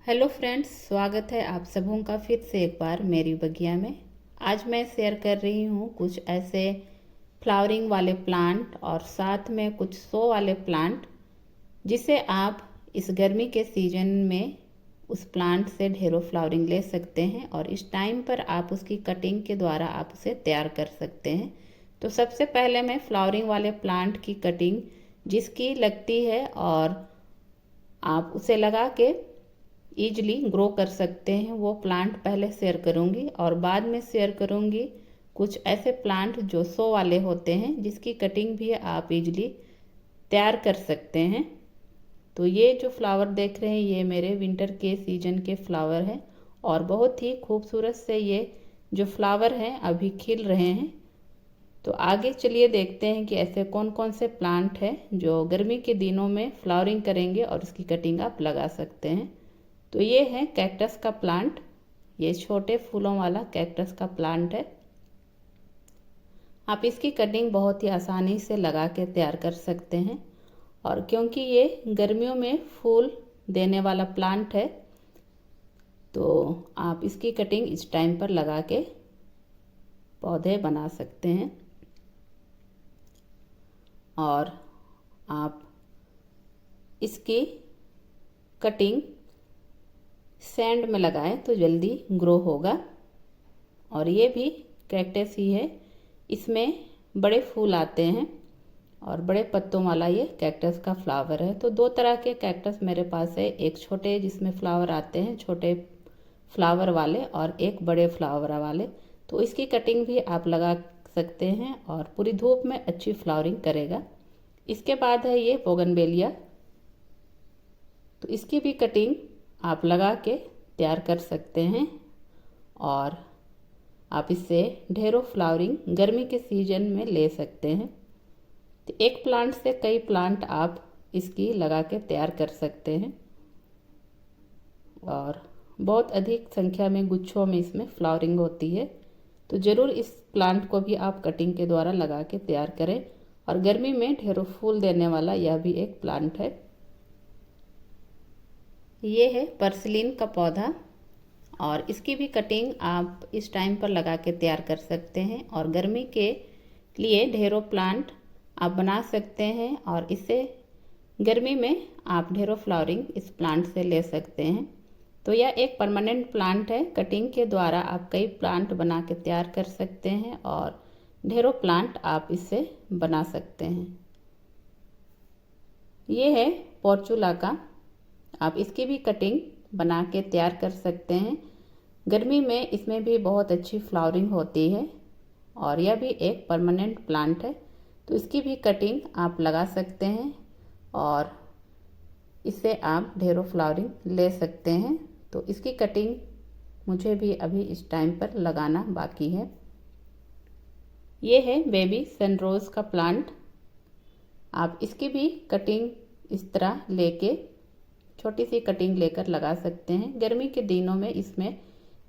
Hello friends, स्वागत है आप सबों का फिर से एक बार मेरी बगिया में। आज मैं शेयर कर रही हूँ कुछ ऐसे फ्लावरिंग वाले प्लांट और साथ में कुछ शो वाले प्लांट जिसे आप इस गर्मी के सीजन में उस प्लांट से ढेरों फ्लावरिंग ले सकते हैं और इस टाइम पर आप उसकी कटिंग के द्वारा आप उसे तैयार कर सकते हैं। तो सबसे पहले मैं फ्लावरिंग वाले प्लांट की कटिंग जिसकी लगती है और आप उसे लगा के ईजिली ग्रो कर सकते हैं वो प्लांट पहले शेयर करूंगी और बाद में शेयर करूंगी कुछ ऐसे प्लांट जो शो वाले होते हैं जिसकी कटिंग भी आप ईजिली तैयार कर सकते हैं। तो ये जो फ्लावर देख रहे हैं ये मेरे विंटर के सीजन के फ्लावर हैं और बहुत ही खूबसूरत से ये जो फ्लावर हैं अभी खिल रहे हैं। तो आगे चलिए देखते हैं कि ऐसे कौन कौन से प्लांट हैं जो गर्मी के दिनों में फ्लावरिंग करेंगे और उसकी कटिंग आप लगा सकते हैं। तो ये है कैक्टस का प्लांट, ये छोटे फूलों वाला कैक्टस का प्लांट है। आप इसकी कटिंग बहुत ही आसानी से लगा के तैयार कर सकते हैं और क्योंकि ये गर्मियों में फूल देने वाला प्लांट है तो आप इसकी कटिंग इस टाइम पर लगा के पौधे बना सकते हैं और आप इसकी कटिंग सैंड में लगाएं तो जल्दी ग्रो होगा। और ये भी कैक्टस ही है, इसमें बड़े फूल आते हैं और बड़े पत्तों वाला ये कैक्टस का फ्लावर है। तो दो तरह के कैक्टस मेरे पास है, एक छोटे जिसमें फ्लावर आते हैं छोटे फ्लावर वाले और एक बड़े फ्लावर वाले। तो इसकी कटिंग भी आप लगा सकते हैं और पूरी धूप में अच्छी फ्लावरिंग करेगा। इसके बाद है ये बोगनवेलिया, तो इसकी भी कटिंग आप लगा के तैयार कर सकते हैं और आप इससे ढेरों फ्लावरिंग गर्मी के सीजन में ले सकते हैं। तो एक प्लांट से कई प्लांट आप इसकी लगा के तैयार कर सकते हैं और बहुत अधिक संख्या में गुच्छों में इसमें फ्लावरिंग होती है। तो ज़रूर इस प्लांट को भी आप कटिंग के द्वारा लगा के तैयार करें और गर्मी में ढेरों फूल देने वाला यह भी एक प्लांट है। ये है पर्सिलिन का पौधा और इसकी भी कटिंग आप इस टाइम पर लगा के तैयार कर सकते हैं और गर्मी के लिए ढेरों प्लांट आप बना सकते हैं और इससे गर्मी में आप ढेरों फ्लावरिंग इस प्लांट से ले सकते हैं। तो यह एक परमानेंट प्लांट है, कटिंग के द्वारा आप कई प्लांट बना के तैयार कर सकते हैं और ढेरों प्लांट आप इससे बना सकते हैं। ये है पोर्चुला का, आप इसकी भी कटिंग बना के तैयार कर सकते हैं। गर्मी में इसमें भी बहुत अच्छी फ्लावरिंग होती है और यह भी एक परमानेंट प्लांट है। तो इसकी भी कटिंग आप लगा सकते हैं और इससे आप ढेरों फ्लावरिंग ले सकते हैं। तो इसकी कटिंग मुझे भी अभी इस टाइम पर लगाना बाकी है। ये है बेबी सनरोज का प्लांट, आप इसकी भी कटिंग इस तरह लेके छोटी सी कटिंग लेकर लगा सकते हैं। गर्मी के दिनों में इसमें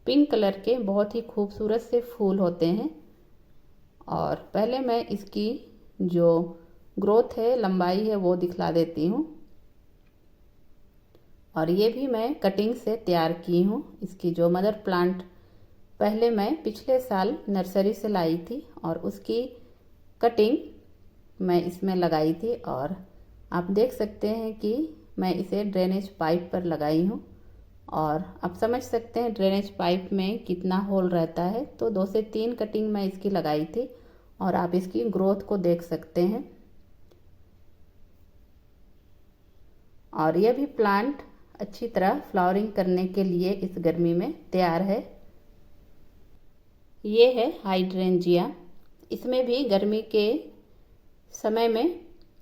पिंक कलर के बहुत ही खूबसूरत से फूल होते हैं और पहले मैं इसकी जो ग्रोथ है, लंबाई है वो दिखला देती हूँ। और ये भी मैं कटिंग से तैयार की हूँ। इसकी जो मदर प्लांट पहले मैं पिछले साल नर्सरी से लाई थी और उसकी कटिंग मैं इसमें लगाई थी और आप देख सकते हैं कि मैं इसे ड्रेनेज पाइप पर लगाई हूँ और आप समझ सकते हैं ड्रेनेज पाइप में कितना होल रहता है। तो 2 से 3 कटिंग मैं इसकी लगाई थी और आप इसकी ग्रोथ को देख सकते हैं। और यह भी प्लांट अच्छी तरह फ्लावरिंग करने के लिए इस गर्मी में तैयार है। ये है हाइड्रेंजिया, इसमें भी गर्मी के समय में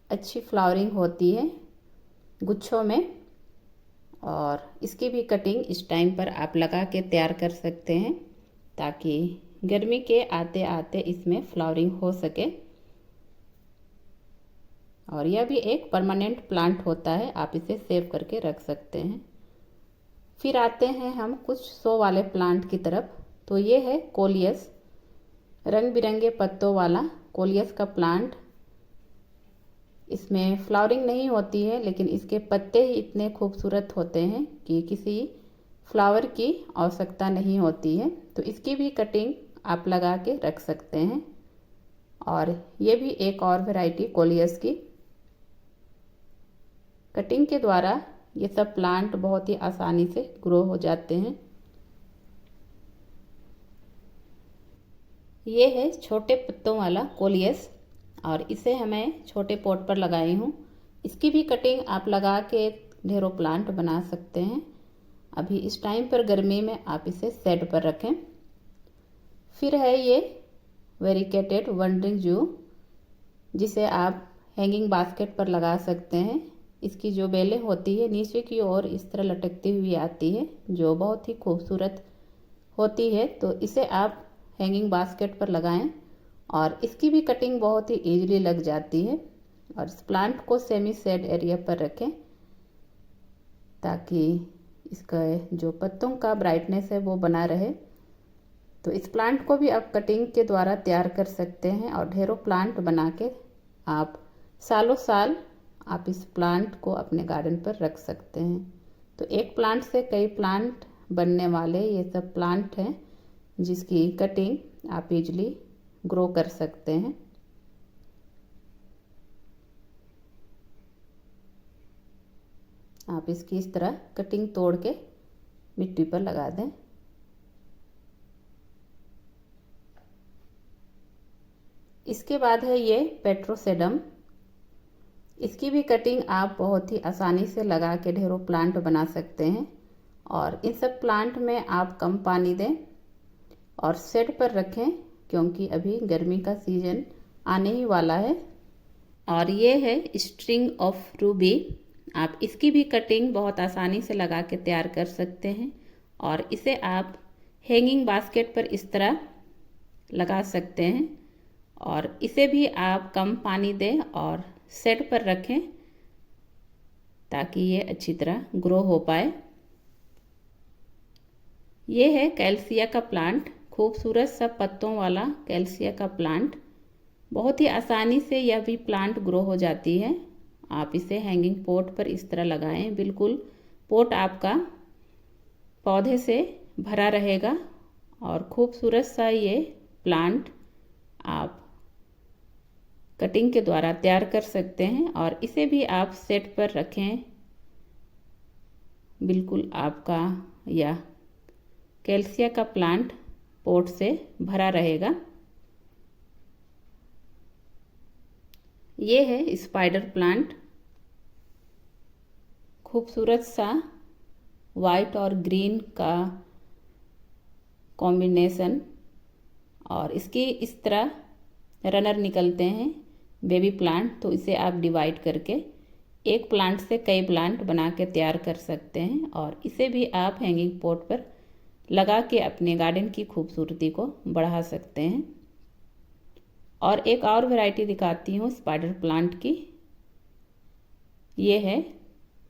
अच्छी फ्लावरिंग होती है गुच्छों में और इसकी भी कटिंग इस टाइम पर आप लगा के तैयार कर सकते हैं ताकि गर्मी के आते आते इसमें फ्लावरिंग हो सके। और यह भी एक परमानेंट प्लांट होता है, आप इसे सेव करके रख सकते हैं। फिर आते हैं हम कुछ शो वाले प्लांट की तरफ। तो ये है कोलियस, रंग बिरंगे पत्तों वाला कोलियस का प्लांट। इसमें फ्लावरिंग नहीं होती है लेकिन इसके पत्ते ही इतने खूबसूरत होते हैं कि किसी फ्लावर की आवश्यकता नहीं होती है। तो इसकी भी कटिंग आप लगा के रख सकते हैं। और ये भी एक और वैरायटी कोलियस की कटिंग के द्वारा ये सब प्लांट बहुत ही आसानी से ग्रो हो जाते हैं। ये है छोटे पत्तों वाला कोलियस और इसे हमें छोटे पॉट पर लगाई हूँ। इसकी भी कटिंग आप लगा के ढेरों प्लांट बना सकते हैं। अभी इस टाइम पर गर्मी में आप इसे शेड पर रखें। फिर है ये वेरिकेटेड वंडरिंग जू, जिसे आप हैंगिंग बास्केट पर लगा सकते हैं। इसकी जो बेलें होती है नीचे की ओर इस तरह लटकती हुई आती है, जो बहुत ही खूबसूरत होती है। तो इसे आप हैंगिंग बास्केट पर लगाएं और इसकी भी कटिंग बहुत ही ईजिली लग जाती है। और इस प्लांट को सेमी शेड एरिया पर रखें ताकि इसका जो पत्तों का ब्राइटनेस है वो बना रहे। तो इस प्लांट को भी आप कटिंग के द्वारा तैयार कर सकते हैं और ढेरों प्लांट बना के आप सालों साल आप इस प्लांट को अपने गार्डन पर रख सकते हैं। तो एक प्लांट से कई प्लांट बनने वाले ये सब प्लांट हैं जिसकी कटिंग आप इजली ग्रो कर सकते हैं। आप इसकी इस तरह कटिंग तोड़ के मिट्टी पर लगा दें। इसके बाद है ये पेट्रोसेडम। इसकी भी कटिंग आप बहुत ही आसानी से लगा के ढेरों प्लांट बना सकते हैं। और इन सब प्लांट में आप कम पानी दें और शेड पर रखें क्योंकि अभी गर्मी का सीजन आने ही वाला है। और ये है स्ट्रिंग ऑफ रूबी। आप इसकी भी कटिंग बहुत आसानी से लगा के तैयार कर सकते हैं और इसे आप हैंगिंग बास्केट पर इस तरह लगा सकते हैं। और इसे भी आप कम पानी दें और शेड पर रखें ताकि ये अच्छी तरह ग्रो हो पाए। ये है कैल्सिया का प्लांट, खूबसूरत सा पत्तों वाला कैल्सिया का प्लांट। बहुत ही आसानी से यह भी प्लांट ग्रो हो जाती है। आप इसे हैंगिंग पॉट पर इस तरह लगाएं, बिल्कुल पॉट आपका पौधे से भरा रहेगा और खूबसूरत सा ये प्लांट आप कटिंग के द्वारा तैयार कर सकते हैं। और इसे भी आप सेट पर रखें, बिल्कुल आपका यह कैल्सिया का प्लांट पॉट से भरा रहेगा। ये है स्पाइडर प्लांट, खूबसूरत सा वाइट और ग्रीन का कॉम्बिनेशन। और इसकी इस तरह रनर निकलते हैं बेबी प्लांट। तो इसे आप डिवाइड करके एक प्लांट से कई प्लांट बना के तैयार कर सकते हैं। और इसे भी आप हैंगिंग पॉट पर लगा के अपने गार्डन की खूबसूरती को बढ़ा सकते हैं। और एक और वैरायटी दिखाती हूँ स्पाइडर प्लांट की। ये है,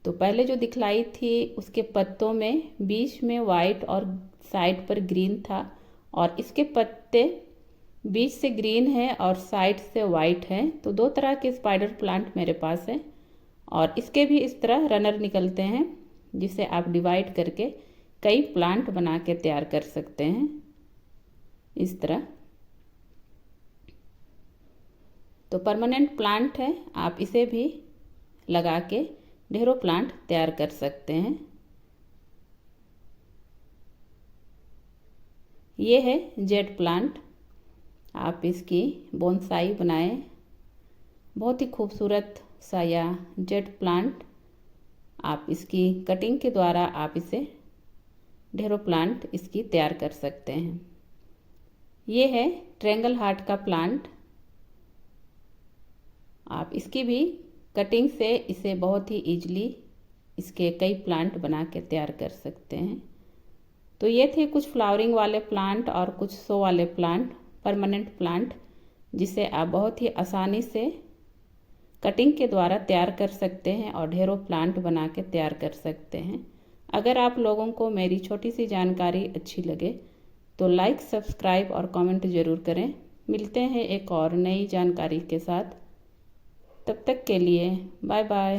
तो पहले जो दिखलाई थी उसके पत्तों में बीच में वाइट और साइड पर ग्रीन था। और इसके पत्ते बीच से ग्रीन है और साइड से वाइट है। तो दो तरह के स्पाइडर प्लांट मेरे पास है। और इसके भी इस तरह रनर निकलते हैं जिसे आप डिवाइड करके कई प्लांट बना के तैयार कर सकते हैं इस तरह। तो परमानेंट प्लांट है, आप इसे भी लगा के ढेरों प्लांट तैयार कर सकते हैं। ये है जेड प्लांट, आप इसकी बोनसाई बनाएं। बहुत ही खूबसूरत सा यह जेड प्लांट, आप इसकी कटिंग के द्वारा आप इसे ढेरों प्लांट इसकी तैयार कर सकते हैं। ये है ट्रायंगल हार्ट का प्लांट, आप इसकी भी कटिंग से इसे बहुत ही इजीली इसके कई प्लांट बना के तैयार कर सकते हैं। तो ये थे कुछ फ्लावरिंग वाले प्लांट और कुछ शो वाले प्लांट, परमानेंट प्लांट, जिसे आप बहुत ही आसानी से कटिंग के द्वारा तैयार कर सकते हैं और ढेरों प्लांट बना के तैयार कर सकते हैं। अगर आप लोगों को मेरी छोटी सी जानकारी अच्छी लगे तो लाइक, सब्सक्राइब और कमेंट ज़रूर करें। मिलते हैं एक और नई जानकारी के साथ, तब तक के लिए बाय बाय।